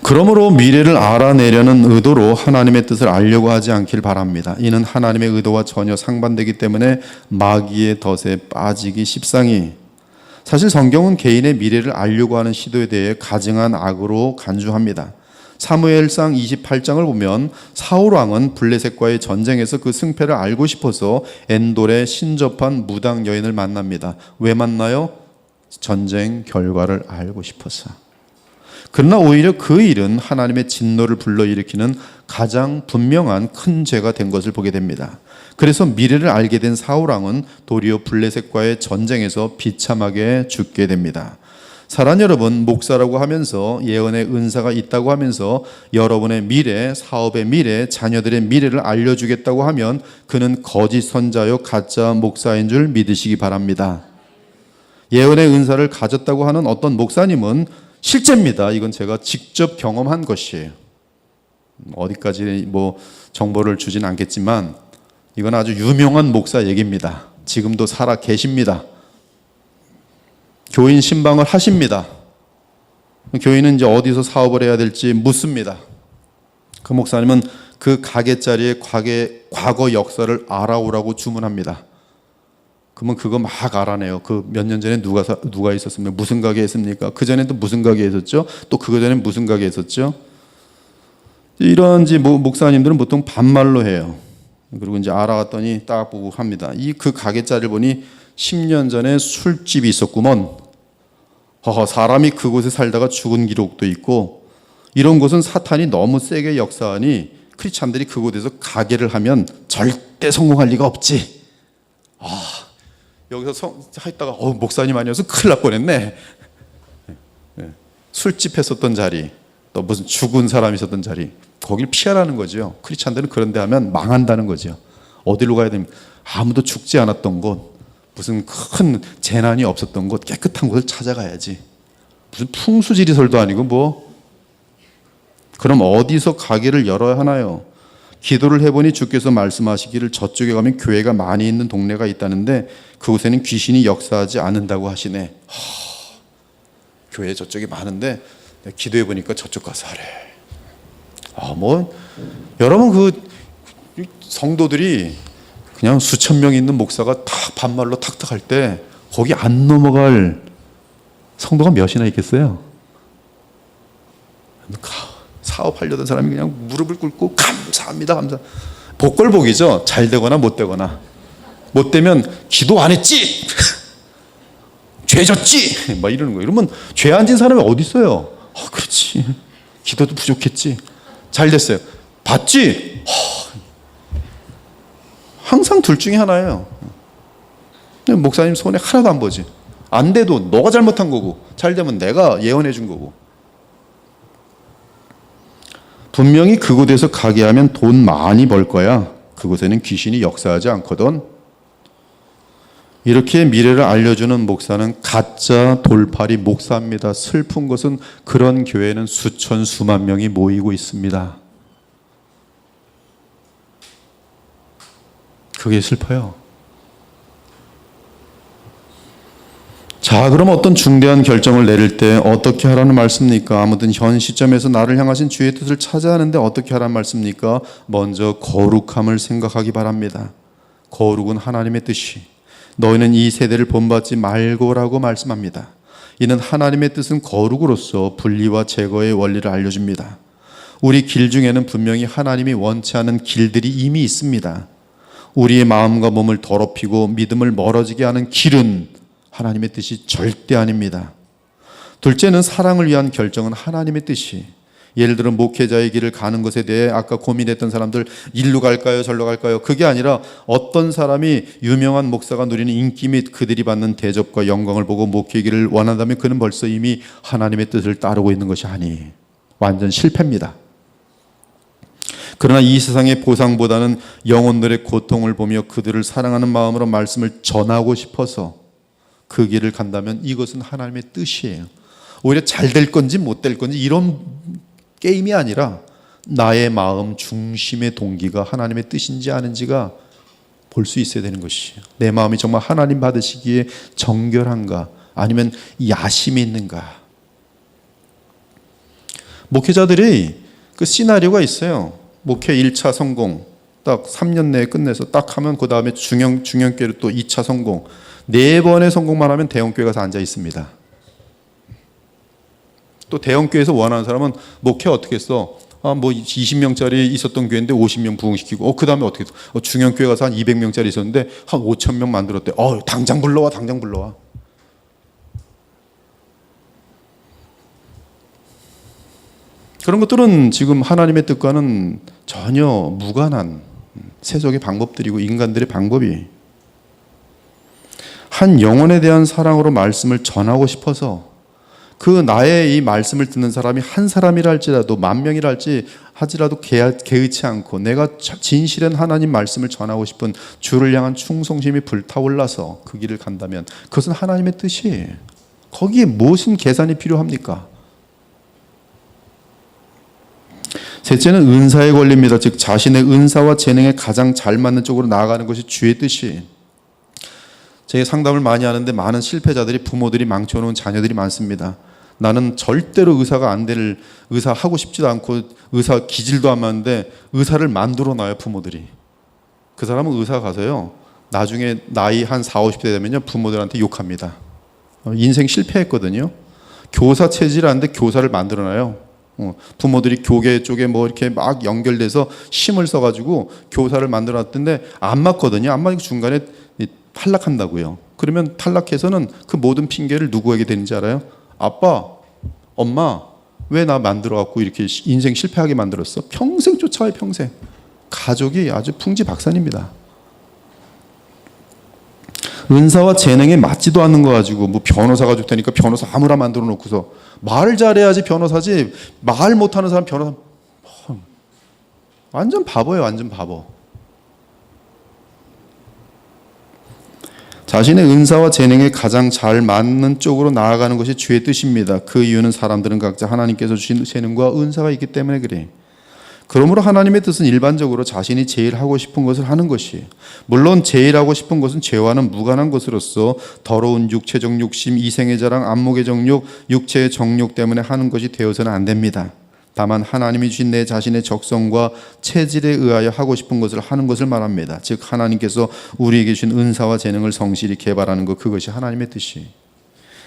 그러므로 미래를 알아내려는 의도로 하나님의 뜻을 알려고 하지 않길 바랍니다. 이는 하나님의 의도와 전혀 상반되기 때문에 마귀의 덫에 빠지기 십상이. 사실 성경은 개인의 미래를 알려고 하는 시도에 대해 가증한 악으로 간주합니다. 사무엘상 28장을 보면 사울 왕은 블레셋과의 전쟁에서 그 승패를 알고 싶어서 엔돌에 신접한 무당 여인을 만납니다. 왜 만나요? 전쟁 결과를 알고 싶어서. 그러나 오히려 그 일은 하나님의 진노를 불러일으키는 가장 분명한 큰 죄가 된 것을 보게 됩니다. 그래서 미래를 알게 된 사울 왕은 도리어 블레셋과의 전쟁에서 비참하게 죽게 됩니다. 사랑 여러분, 목사라고 하면서 예언의 은사가 있다고 하면서 여러분의 미래, 사업의 미래, 자녀들의 미래를 알려주겠다고 하면 그는 거짓 선자요 가짜 목사인 줄 믿으시기 바랍니다. 예언의 은사를 가졌다고 하는 어떤 목사님은 실제입니다. 이건 제가 직접 경험한 것이에요. 어디까지 정보를 주진 않겠지만 이건 아주 유명한 목사 얘기입니다. 지금도 살아 계십니다. 교인 신방을 하십니다. 교인은 이제 어디서 사업을 해야 될지 묻습니다. 그 목사님은 그 가게 자리에 과거 역사를 알아오라고 주문합니다. 그러면 그거 막 알아내요. 그 몇 년 전에 누가 있었습니까? 무슨 가게 했습니까? 그 전에 또 무슨 가게 했었죠? 또 그거 전에 무슨 가게 했었죠? 이런 목사님들은 보통 반말로 해요. 그리고 이제 알아갔더니 딱 보고 합니다. 그 가게 자리를 보니 10년 전에 술집이 있었구먼. 사람이 그곳에 살다가 죽은 기록도 있고 이런 곳은 사탄이 너무 세게 역사하니 크리스찬들이 그곳에서 가게를 하면 절대 성공할 리가 없지. 여기서 했다가 목사님 아니어서 큰일 날 뻔했네. 술집 했었던 자리, 또 무슨 죽은 사람이 있었던 자리, 거길 피하라는 거죠. 크리스찬들은 그런 데 하면 망한다는 거죠. 어디로 가야 됩니까? 아무도 죽지 않았던 곳, 무슨 큰 재난이 없었던 곳, 깨끗한 곳을 찾아가야지. 무슨 풍수지리설도 아니고 그럼 어디서 가게를 열어야 하나요? 기도를 해보니 주께서 말씀하시기를 저쪽에 가면 교회가 많이 있는 동네가 있다는데 그곳에는 귀신이 역사하지 않는다고 하시네. 교회 저쪽이 많은데 기도해보니까 저쪽 가서 하래. 여러분 그 성도들이 그냥 수천 명 있는 목사가 탁 반말로 탁탁 할 때 거기 안 넘어갈 성도가 몇이나 있겠어요? 사업하려던 사람이 그냥 무릎을 꿇고 감사합니다. 복걸복이죠. 잘 되거나 못 되거나. 못 되면 기도 안 했지? 죄 졌지? 이러는 거예요. 이러면 죄 안 진 사람이 어디 있어요? 그렇지. 기도도 부족했지. 잘 됐어요. 봤지? 항상 둘 중에 하나예요. 목사님 손에 하나도 안 보지. 안 돼도 너가 잘못한 거고, 잘 되면 내가 예언해 준 거고. 분명히 그곳에서 가게 하면 돈 많이 벌 거야. 그곳에는 귀신이 역사하지 않거든. 이렇게 미래를 알려주는 목사는 가짜 돌팔이 목사입니다. 슬픈 것은 그런 교회는 수천 수만 명이 모이고 있습니다. 그게 슬퍼요. 자, 그럼 어떤 중대한 결정을 내릴 때 어떻게 하라는 말씀입니까? 아무튼 현 시점에서 나를 향하신 주의 뜻을 찾아야 하는데 어떻게 하라는 말씀입니까? 먼저 거룩함을 생각하기 바랍니다. 거룩은 하나님의 뜻이, 너희는 이 세대를 본받지 말고라고 말씀합니다. 이는 하나님의 뜻은 거룩으로서 분리와 제거의 원리를 알려줍니다. 우리 길 중에는 분명히 하나님이 원치 않은 길들이 이미 있습니다. 우리의 마음과 몸을 더럽히고 믿음을 멀어지게 하는 길은 하나님의 뜻이 절대 아닙니다. 둘째는 사랑을 위한 결정은 하나님의 뜻이. 예를 들어 목회자의 길을 가는 것에 대해 아까 고민했던 사람들, 일로 갈까요 절로 갈까요? 그게 아니라 어떤 사람이 유명한 목사가 누리는 인기 및 그들이 받는 대접과 영광을 보고 목회의 길을 원한다면 그는 벌써 이미 하나님의 뜻을 따르고 있는 것이 아니, 완전 실패입니다. 그러나 이 세상의 보상보다는 영혼들의 고통을 보며 그들을 사랑하는 마음으로 말씀을 전하고 싶어서 그 길을 간다면 이것은 하나님의 뜻이에요. 오히려 잘 될 건지 못 될 건지 이런 게임이 아니라 나의 마음 중심의 동기가 하나님의 뜻인지 아닌지가 볼 수 있어야 되는 것이에요. 내 마음이 정말 하나님 받으시기에 정결한가, 아니면 야심이 있는가. 목회자들이 그 시나리오가 있어요. 목회 1차 성공 딱 3년 내에 끝내서 딱 하면 그 다음에 중형교회로 또 2차 성공, 4번의 성공만 하면 대형교회 가서 앉아 있습니다. 또 대형교회에서 원하는 사람은 목회 어떻게 했어? 뭐 20명짜리 있었던 교회인데 50명 부흥시키고, 그 다음에 어떻게 했어? 중형교회 가서 한 200명짜리 있었는데 한 5,000명 만들었대. 당장 불러와, 당장 불러와. 그런 것들은 지금 하나님의 뜻과는 전혀 무관한 세속의 방법들이고 인간들의 방법이, 한 영혼에 대한 사랑으로 말씀을 전하고 싶어서 그 나의 이 말씀을 듣는 사람이 한 사람이라 할지라도 만 명이라 하지라도 개의치 않고 내가 진실한 하나님 말씀을 전하고 싶은 주를 향한 충성심이 불타올라서 그 길을 간다면 그것은 하나님의 뜻이에요. 거기에 무슨 계산이 필요합니까? 셋째는 은사의 권리입니다. 즉 자신의 은사와 재능에 가장 잘 맞는 쪽으로 나아가는 것이 주의 뜻이에요. 제가 상담을 많이 하는데 많은 실패자들이 부모들이 망쳐놓은 자녀들이 많습니다. 나는 절대로 의사가 안 될, 의사 하고 싶지도 않고 의사 기질도 안 맞는데 의사를 만들어 놔요, 부모들이. 그 사람은 의사 가서요, 나중에 나이 한 40, 50대 되면요 부모들한테 욕합니다. 인생 실패했거든요. 교사 체질하는데 교사를 만들어 놔요. 부모들이 교계 쪽에 뭐 이렇게 막 연결돼서 힘을 써가지고 교사를 만들어 놨던데 안 맞거든요. 안 맞으니까 중간에 탈락한다고요. 그러면 탈락해서는 그 모든 핑계를 누구에게 되는지 알아요? 아빠, 엄마, 왜 나 만들어갖고 이렇게 인생 실패하게 만들었어? 평생 쫓아와요, 평생. 가족이 아주 풍지박산입니다. 은사와 재능에 맞지도 않는 거 가지고 뭐 변호사가 좋다니까 변호사 아무나 만들어 놓고서, 말을 잘해야지 변호사지, 말 못하는 사람 변호사, 완전 바보예요, 완전 바보. 자신의 은사와 재능에 가장 잘 맞는 쪽으로 나아가는 것이 주의 뜻입니다. 그 이유는 사람들은 각자 하나님께서 주신 재능과 은사가 있기 때문에 그래. 그러므로 하나님의 뜻은 일반적으로 자신이 제일 하고 싶은 것을 하는 것이에요. 물론 제일 하고 싶은 것은 죄와는 무관한 것으로서 더러운 육체적 욕심, 이생의 자랑, 안목의 정욕, 육체의 정욕 때문에 하는 것이 되어서는 안 됩니다. 다만 하나님이 주신 내 자신의 적성과 체질에 의하여 하고 싶은 것을 하는 것을 말합니다. 즉 하나님께서 우리에게 주신 은사와 재능을 성실히 개발하는 것, 그것이 하나님의 뜻이에요.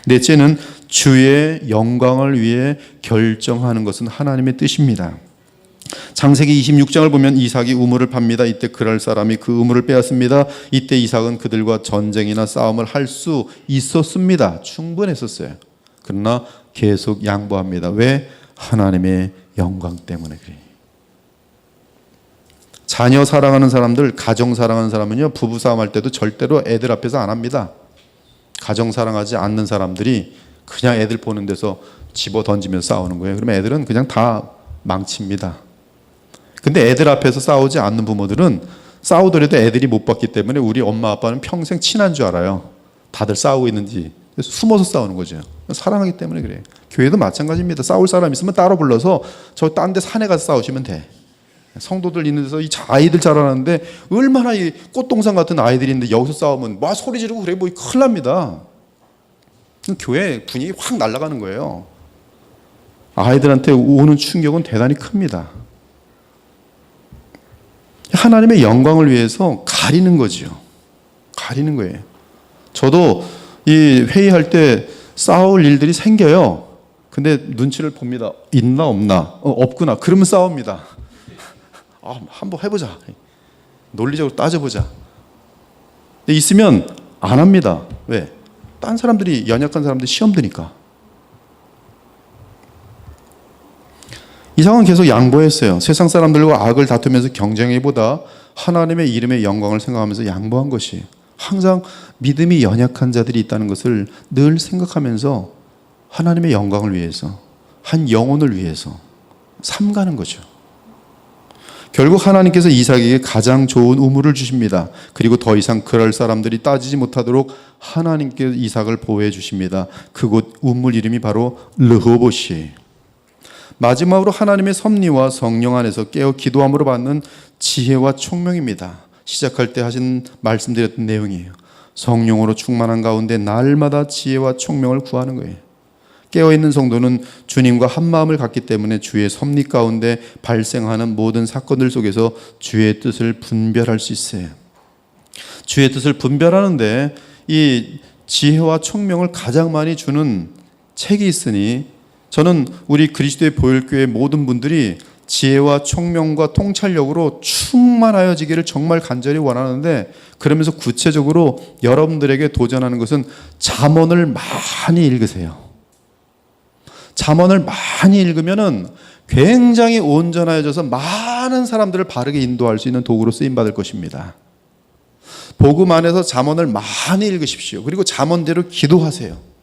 넷째는 주의 영광을 위해 결정하는 것은 하나님의 뜻입니다. 창세기 26장을 보면 이삭이 우물을 팝니다. 이때 그랄 사람이 그 우물을 빼앗습니다. 이때 이삭은 그들과 전쟁이나 싸움을 할 수 있었습니다. 충분했었어요. 그러나 계속 양보합니다. 왜? 하나님의 영광 때문에 그래요. 자녀 사랑하는 사람들, 가정 사랑하는 사람은요, 부부싸움 할 때도 절대로 애들 앞에서 안 합니다. 가정 사랑하지 않는 사람들이 그냥 애들 보는 데서 집어 던지면서 싸우는 거예요. 그러면 애들은 그냥 다 망칩니다. 근데 애들 앞에서 싸우지 않는 부모들은 싸우더라도 애들이 못 봤기 때문에 우리 엄마 아빠는 평생 친한 줄 알아요. 다들 싸우고 있는지. 그래서 숨어서 싸우는 거죠. 사랑하기 때문에 그래요. 교회도 마찬가지입니다. 싸울 사람 있으면 따로 불러서 저 딴 데 산에 가서 싸우시면 돼. 성도들 있는 데서 이 아이들 자라나는데 얼마나 이 꽃동산 같은 아이들이 있는데 여기서 싸우면 막 소리 지르고 그래 뭐 큰일 납니다. 교회 분위기 확 날아가는 거예요. 아이들한테 오는 충격은 대단히 큽니다. 하나님의 영광을 위해서 가리는 거죠. 가리는 거예요. 저도 이 회의할 때 싸울 일들이 생겨요. 근데 눈치를 봅니다. 있나 없나? 없구나. 그러면 싸웁니다. 한번 해보자. 논리적으로 따져보자. 근데 있으면 안 합니다. 왜? 딴 사람들이 연약한 사람들이 시험 드니까. 이 상황은 계속 양보했어요. 세상 사람들과 악을 다투면서 경쟁하기보다 하나님의 이름의 영광을 생각하면서 양보한 것이 항상 믿음이 연약한 자들이 있다는 것을 늘 생각하면서 하나님의 영광을 위해서 한 영혼을 위해서 삼가는 거죠. 결국 하나님께서 이삭에게 가장 좋은 우물을 주십니다. 그리고 더 이상 그럴 사람들이 따지지 못하도록 하나님께서 이삭을 보호해 주십니다. 그곳 우물 이름이 바로 르호봇이. 마지막으로 하나님의 섭리와 성령 안에서 깨어 기도함으로 받는 지혜와 총명입니다. 시작할 때 하신 말씀드렸던 내용이에요. 성령으로 충만한 가운데 날마다 지혜와 총명을 구하는 거예요. 깨어있는 성도는 주님과 한마음을 갖기 때문에 주의 섭리 가운데 발생하는 모든 사건들 속에서 주의 뜻을 분별할 수 있어요. 주의 뜻을 분별하는데 이 지혜와 총명을 가장 많이 주는 책이 있으니 저는 우리 그리스도의 보혈교회 모든 분들이 지혜와 총명과 통찰력으로 충만하여지기를 정말 간절히 원하는데, 그러면서 구체적으로 여러분들에게 도전하는 것은 잠언을 많이 읽으세요. 잠언을 많이 읽으면은 굉장히 온전해져서 많은 사람들을 바르게 인도할 수 있는 도구로 쓰임 받을 것입니다. 복음 안에서 잠언을 많이 읽으십시오. 그리고 잠언대로 기도하세요.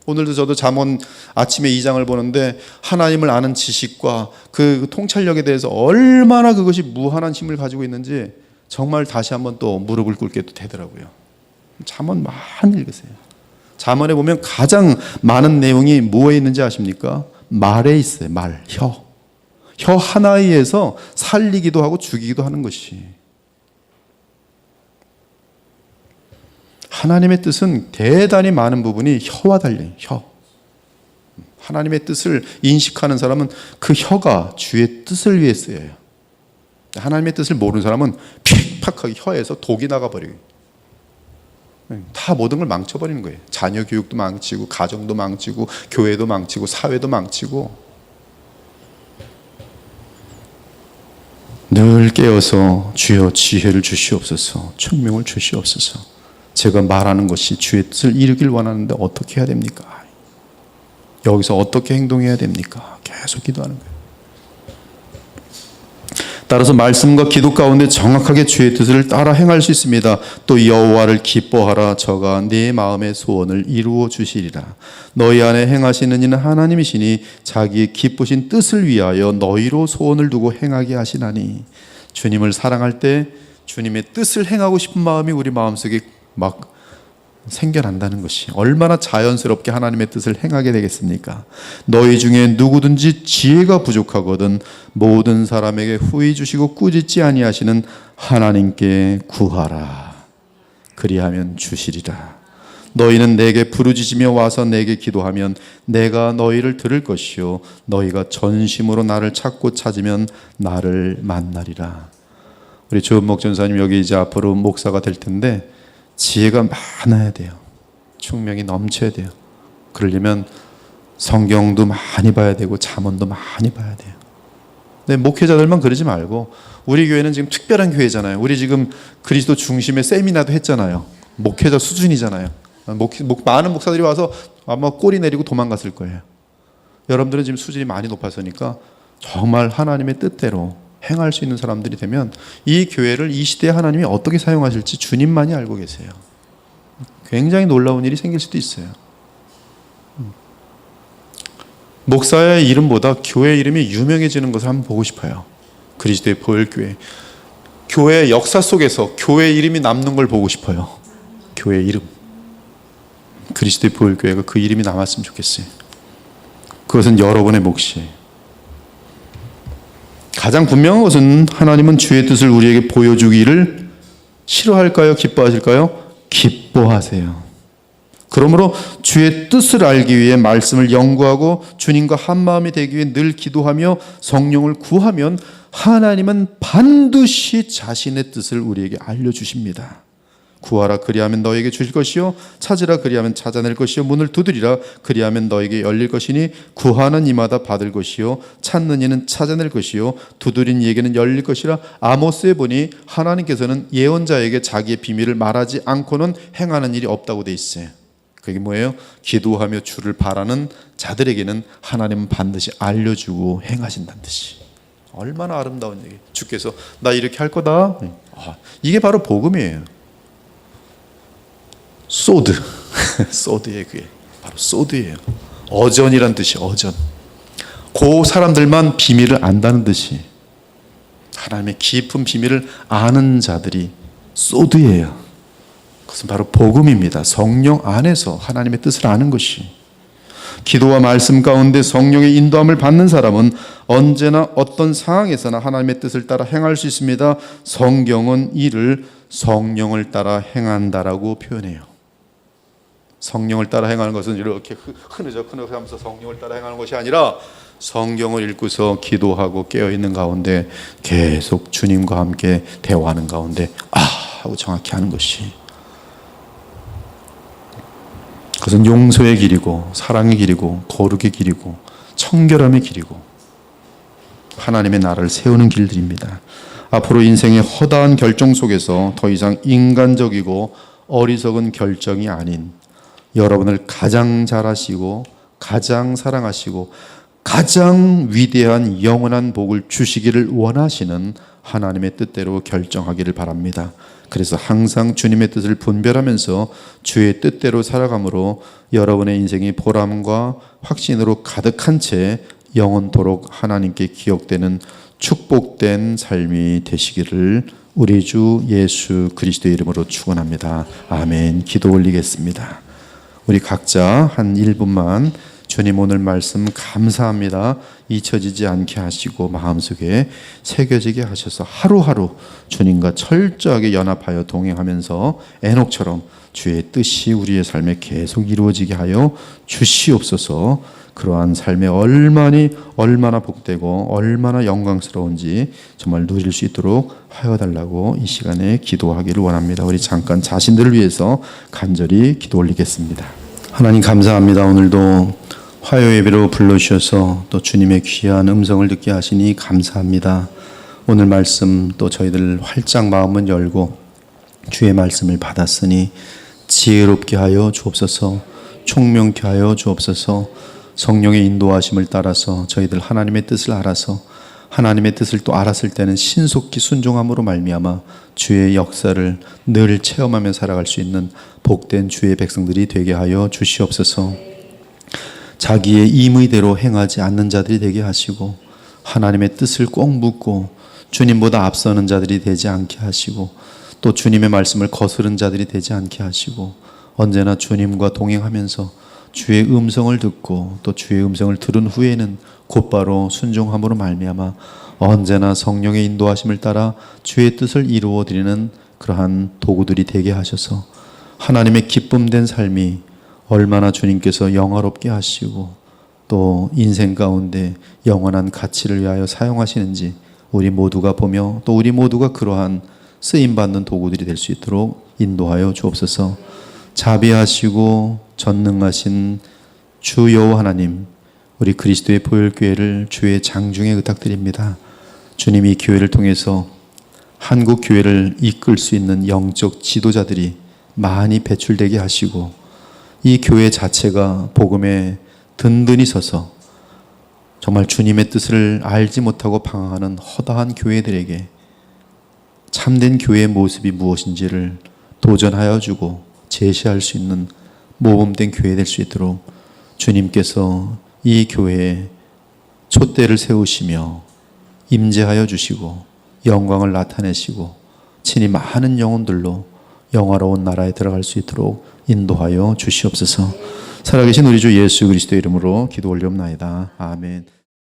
오늘도 저도 잠언 아침에 2장을 보는데 하나님을 아는 지식과 그 통찰력에 대해서 얼마나 그것이 무한한 힘을 가지고 있는지 정말 다시 한번 또 무릎을 꿇게 또 되더라고요. 잠언 많이 읽으세요. 잠언에 보면 가장 많은 내용이 뭐에 있는지 아십니까? 말에 있어요. 말, 혀. 혀 하나에 의해서 살리기도 하고 죽이기도 하는 것이. 하나님의 뜻은 대단히 많은 부분이 혀와 달려요. 혀. 하나님의 뜻을 인식하는 사람은 그 혀가 주의 뜻을 위해 쓰여요. 하나님의 뜻을 모르는 사람은 픽팍하게 혀에서 독이 나가버려요. 다 모든 걸 망쳐버리는 거예요. 자녀 교육도 망치고, 가정도 망치고, 교회도 망치고, 사회도 망치고. 늘 깨어서 주여 지혜를 주시옵소서, 총명을 주시옵소서. 제가 말하는 것이 주의 뜻을 이루길 원하는데 어떻게 해야 됩니까? 여기서 어떻게 행동해야 됩니까? 계속 기도하는 거예요. 따라서 말씀과 기도 가운데 정확하게 주의 뜻을 따라 행할 수 있습니다. 또 여호와를 기뻐하라. 저가 네 마음의 소원을 이루어 주시리라. 너희 안에 행하시는 이는 하나님이시니 자기의 기쁘신 뜻을 위하여 너희로 소원을 두고 행하게 하시나니. 주님을 사랑할 때 주님의 뜻을 행하고 싶은 마음이 우리 마음속에 막 생겨난다는 것이 얼마나 자연스럽게 하나님의 뜻을 행하게 되겠습니까? 너희 중에 누구든지 지혜가 부족하거든 모든 사람에게 후히 주시고 꾸짖지 아니하시는 하나님께 구하라. 그리하면 주시리라. 너희는 내게 부르짖으며 와서 내게 기도하면 내가 너희를 들을 것이요 너희가 전심으로 나를 찾고 찾으면 나를 만나리라. 우리 조은목 전사님 여기 이제 앞으로 목사가 될 텐데 지혜가 많아야 돼요. 총명이 넘쳐야 돼요. 그러려면 성경도 많이 봐야 되고 잠언도 많이 봐야 돼요. 근데 목회자들만 그러지 말고 우리 교회는 지금 특별한 교회잖아요. 우리 지금 그리스도 중심의 세미나도 했잖아요. 목회자 수준이잖아요. 많은 목사들이 와서 아마 꼬리 내리고 도망갔을 거예요. 여러분들은 지금 수준이 많이 높아서니까 정말 하나님의 뜻대로 행할 수 있는 사람들이 되면 이 교회를 이 시대에 하나님이 어떻게 사용하실지 주님만이 알고 계세요. 굉장히 놀라운 일이 생길 수도 있어요. 목사의 이름보다 교회 이름이 유명해지는 것을 한번 보고 싶어요. 그리스도의 보혈교회. 교회 역사 속에서 교회 이름이 남는 걸 보고 싶어요. 교회 이름. 그리스도의 보혈교회가 그 이름이 남았으면 좋겠어요. 그것은 여러분의 몫이에요. 가장 분명한 것은 하나님은 주의 뜻을 우리에게 보여주기를 싫어할까요? 기뻐하실까요? 기뻐하세요. 그러므로 주의 뜻을 알기 위해 말씀을 연구하고 주님과 한마음이 되기 위해 늘 기도하며 성령을 구하면 하나님은 반드시 자신의 뜻을 우리에게 알려주십니다. 구하라 그리하면 너에게 주실 것이요 찾으라 그리하면 찾아낼 것이요 문을 두드리라 그리하면 너에게 열릴 것이니 구하는 이마다 받을 것이요 찾는 이는 찾아낼 것이요 두드린 이에게는 열릴 것이라. 아모스에 보니 하나님께서는 예언자에게 자기의 비밀을 말하지 않고는 행하는 일이 없다고 돼 있어요. 그게 뭐예요? 기도하며 주를 바라는 자들에게는 하나님은 반드시 알려주고 행하신다는 뜻이. 얼마나 아름다운 얘기. 주께서 나 이렇게 할 거다. 이게 바로 복음이에요. 소드. 소드예요. 그게 바로 소드예요. 어전이란 뜻이 어전. 그 사람들만 비밀을 안다는 뜻이. 하나님의 깊은 비밀을 아는 자들이 소드예요. 그것은 바로 복음입니다. 성령 안에서 하나님의 뜻을 아는 것이. 기도와 말씀 가운데 성령의 인도함을 받는 사람은 언제나 어떤 상황에서나 하나님의 뜻을 따라 행할 수 있습니다. 성경은 이를 성령을 따라 행한다라고 표현해요. 성령을 따라 행하는 것은 이렇게 흐느적 하면서 성령을 따라 행하는 것이 아니라 성경을 읽고서 기도하고 깨어있는 가운데 계속 주님과 함께 대화하는 가운데 하고 정확히 하는 것이. 그것은 용서의 길이고 사랑의 길이고 거룩의 길이고 청결함의 길이고 하나님의 나라를 세우는 길들입니다. 앞으로 인생의 허다한 결정 속에서 더 이상 인간적이고 어리석은 결정이 아닌 여러분을 가장 잘 아시고 가장 사랑하시고 가장 위대한 영원한 복을 주시기를 원하시는 하나님의 뜻대로 결정하기를 바랍니다. 그래서 항상 주님의 뜻을 분별하면서 주의 뜻대로 살아감으로 여러분의 인생이 보람과 확신으로 가득한 채 영원토록 하나님께 기억되는 축복된 삶이 되시기를 우리 주 예수 그리스도의 이름으로 축원합니다. 아멘. 기도 올리겠습니다. 우리 각자 한 1분만 주님 오늘 말씀 감사합니다. 잊혀지지 않게 하시고 마음속에 새겨지게 하셔서 하루하루 주님과 철저하게 연합하여 동행하면서 에녹처럼 주의 뜻이 우리의 삶에 계속 이루어지게 하여 주시옵소서. 그러한 삶에 얼마나 복되고 얼마나 영광스러운지 정말 누릴 수 있도록 하여 달라고 이 시간에 기도하기를 원합니다. 우리 잠깐 자신들을 위해서 간절히 기도 올리겠습니다. 하나님 감사합니다. 오늘도 화요 예배로 불러주셔서 또 주님의 귀한 음성을 듣게 하시니 감사합니다. 오늘 말씀 또 저희들 활짝 마음을 열고 주의 말씀을 받았으니 지혜롭게 하여 주옵소서. 총명케 하여 주옵소서. 성령의 인도하심을 따라서 저희들 하나님의 뜻을 알아서 하나님의 뜻을 또 알았을 때는 신속히 순종함으로 말미암아 주의 역사를 늘 체험하며 살아갈 수 있는 복된 주의 백성들이 되게 하여 주시옵소서. 자기의 임의대로 행하지 않는 자들이 되게 하시고 하나님의 뜻을 꼭 묻고 주님보다 앞서는 자들이 되지 않게 하시고 또 주님의 말씀을 거스른 자들이 되지 않게 하시고 언제나 주님과 동행하면서 주의 음성을 듣고 또 주의 음성을 들은 후에는 곧바로 순종함으로 말미암아 언제나 성령의 인도하심을 따라 주의 뜻을 이루어 드리는 그러한 도구들이 되게 하셔서 하나님의 기쁨된 삶이 얼마나 주님께서 영화롭게 하시고 또 인생 가운데 영원한 가치를 위하여 사용하시는지 우리 모두가 보며 또 우리 모두가 그러한 쓰임받는 도구들이 될 수 있도록 인도하여 주옵소서. 자비하시고 전능하신 주 여호와 하나님, 우리 그리스도의 보혈교회를 주의 장중에 의탁드립니다. 주님이 이 교회를 통해서 한국 교회를 이끌 수 있는 영적 지도자들이 많이 배출되게 하시고 이 교회 자체가 복음에 든든히 서서 정말 주님의 뜻을 알지 못하고 방황하는 허다한 교회들에게 참된 교회의 모습이 무엇인지를 도전하여 주고 제시할 수 있는 모범된 교회 될 수 있도록 주님께서 이 교회에 촛대를 세우시며 임재하여 주시고 영광을 나타내시고 친히 많은 영혼들로 영화로운 나라에 들어갈 수 있도록 인도하여 주시옵소서. 살아계신 우리 주 예수 그리스도의 이름으로 기도 올리옵나이다. 아멘.